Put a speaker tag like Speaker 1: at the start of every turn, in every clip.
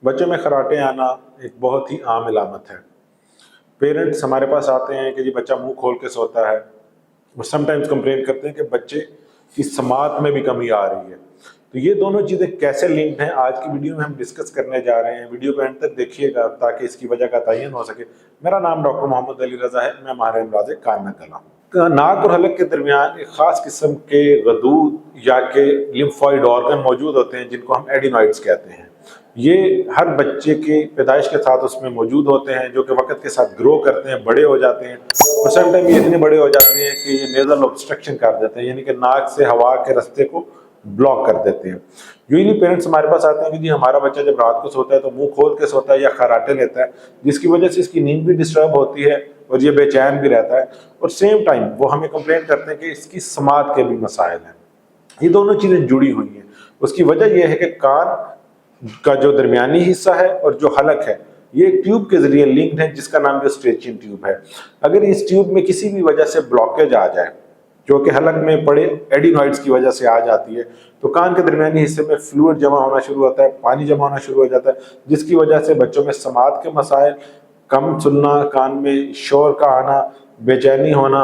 Speaker 1: बच्चों में खराटे आना एक बहुत ही आम इलामत है। पेरेंट्स हमारे पास आते हैं कि जी बच्चा मुंह खोल के सोता है, वो समटाइम्स कंप्लेन करते हैं कि बच्चे की समात में भी कमी आ रही है। तो ये दोनों चीज़ें कैसे लिंक्ड हैं, आज की वीडियो में हम डिस्कस करने जा रहे हैं। वीडियो को एंड तक देखिएगा ताकि इसकी वजह का तयन हो सके। मेरा नाम डॉक्टर मोहम्मद अली रज़ा है, मैं माहिर अमराज़ कान नकल हूँ। नाक और हलक के दरमियान एक ख़ास किस्म के गदूद या के लिम्फॉइड ऑर्गन मौजूद होते हैं जिनको हम एडिनॉइड्स कहते हैं। ये हर बच्चे के पैदाइश के साथ उसमें मौजूद होते हैं, जो कि वक्त के साथ ग्रो करते हैं, बड़े हो जाते हैं और सम टाइम ये इतने बड़े हो जाते हैं कि ये नेज़ल ऑब्स्ट्रक्शन कर देते हैं, यानी कि नाक से हवा के रास्ते को ब्लॉक कर देते हैं। यूजली पेरेंट्स हमारे पास आते हैं कि जी हमारा बच्चा जब रात को सोता है तो मुंह खोल के सोता है या खराटे लेता है, जिसकी वजह से इसकी नींद भी डिस्टर्ब होती है और ये बेचैन भी रहता है, और सेम टाइम वो हमें कंप्लेन करते हैं कि इसकी समात के भी मसाइल हैं। ये दोनों चीज़ें जुड़ी हुई हैं। उसकी वजह यह है कि कान का जो दरमियानी हिस्सा है और जो हलक है ये एक ट्यूब के जरिए लिंक्ड है जिसका नाम जो स्ट्रेचिंग ट्यूब है। अगर इस ट्यूब में किसी भी वजह से ब्लॉकेज आ जाए, जो कि हलक में पड़े एडिनॉइड्स की वजह से आ जाती है, तो कान के दरमियानी हिस्से में फ्लूइड जमा होना शुरू होता है, पानी जमा होना शुरू हो जाता है, जिसकी वजह से बच्चों में समात के मसाइल, कम सुनना, कान में शोर का आना, बेचैनी होना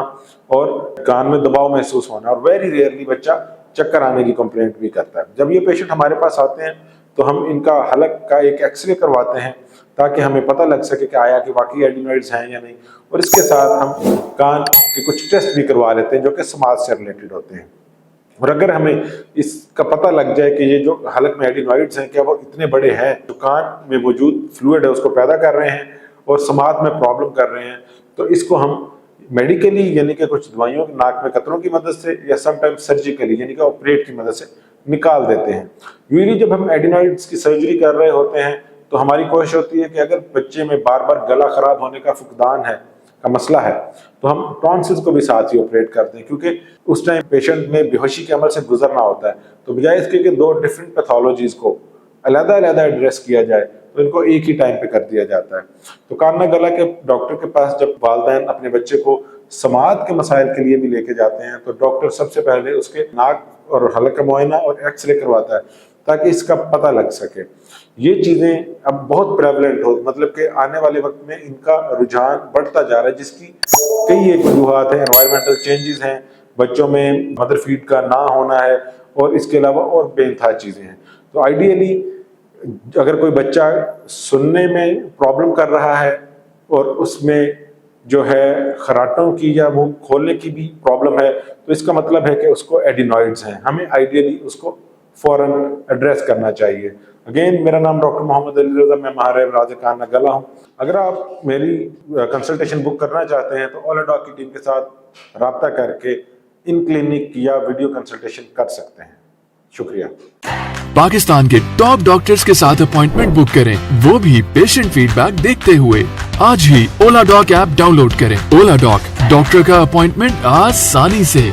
Speaker 1: और कान में दबाव महसूस होना, और वेरी रेयरली बच्चा चक्कर आने की कंप्लेंट भी करता है। जब ये पेशेंट हमारे पास आते हैं तो हम इनका हलक का एक एक्सरे करवाते हैं ताकि हमें पता लग सके कि आया कि वाकई एडिनॉइड्स हैं या नहीं, और इसके साथ हम कान के कुछ टेस्ट भी करवा लेते हैं जो कि समाज से रिलेटेड होते हैं। और अगर हमें इसका पता लग जाए कि ये जो हलक में एडिनॉइड्स हैं क्या वो इतने बड़े हैं, जो कान में मौजूद फ्लूइड है उसको पैदा कर रहे हैं और समात में प्रॉब्लम कर रहे हैं, तो इसको हम मेडिकली यानी कि कुछ दवाइयों नाक में कतरों की मदद से या समटाइम्स सर्जिकली यानी कि ऑपरेट की मदद से निकाल देते हैं। यूजली जब हम एडिनॉइड्स की सर्जरी कर रहे होते हैं तो हमारी कोशिश होती है कि अगर बच्चे में बार बार गला खराब होने का फुकदान है का मसला है तो हम टॉन्सिल्स को भी साथ ही ऑपरेट करते हैं, क्योंकि उस टाइम पेशेंट में बेहोशी के अमल से गुजरना होता है। तो बजाय इसके कि दो डिफरेंट पैथोलॉजीज को अलग-अलग एड्रेस किया जाए तो इनको एक ही टाइम पे कर दिया जाता है। तो कान गला के डॉक्टर के पास जब वालिदैन अपने बच्चे को समात के मसाइल के लिए भी लेके जाते हैं तो डॉक्टर सबसे पहले उसके नाक और हलक का मुआयना और एक्सरे करवाता है ताकि इसका पता लग सके। ये चीज़ें अब बहुत प्रेवलेंट हो, मतलब कि आने वाले वक्त में इनका रुझान बढ़ता जा रहा है, जिसकी कई एक वजूहात हैं। एनवायरमेंटल चेंजेस हैं, बच्चों में मदर फीड का ना होना है और इसके अलावा और बेइंतहा चीज़ें हैं। तो आइडियली अगर कोई बच्चा सुनने में प्रॉब्लम कर रहा है और उसमें जो है खराटों की या मुंह खोलने की भी प्रॉब्लम है, तो इसका मतलब है कि उसको एडिनॉइड्स हैं। हमें आइडियली उसको फौरन एड्रेस करना चाहिए। अगेन मेरा नाम डॉक्टर मोहम्मद अली रज़ा, मैं माहिर अमराज़ कान नकल हूँ। अगर आप मेरी कंसल्टेशन बुक करना चाहते हैं तो ओलाडॉक की टीम के साथ रब्ता करके इन क्लिनिक या वीडियो कंसल्टेशन कर सकते हैं। शुक्रिया।
Speaker 2: पाकिस्तान के टॉप डॉक्टर्स के साथ अपॉइंटमेंट बुक करें, वो भी पेशेंट फीडबैक देखते हुए। आज ही ओलाडॉक ऐप डाउनलोड करें। ओलाडॉक, डॉक्टर का अपॉइंटमेंट आसानी से।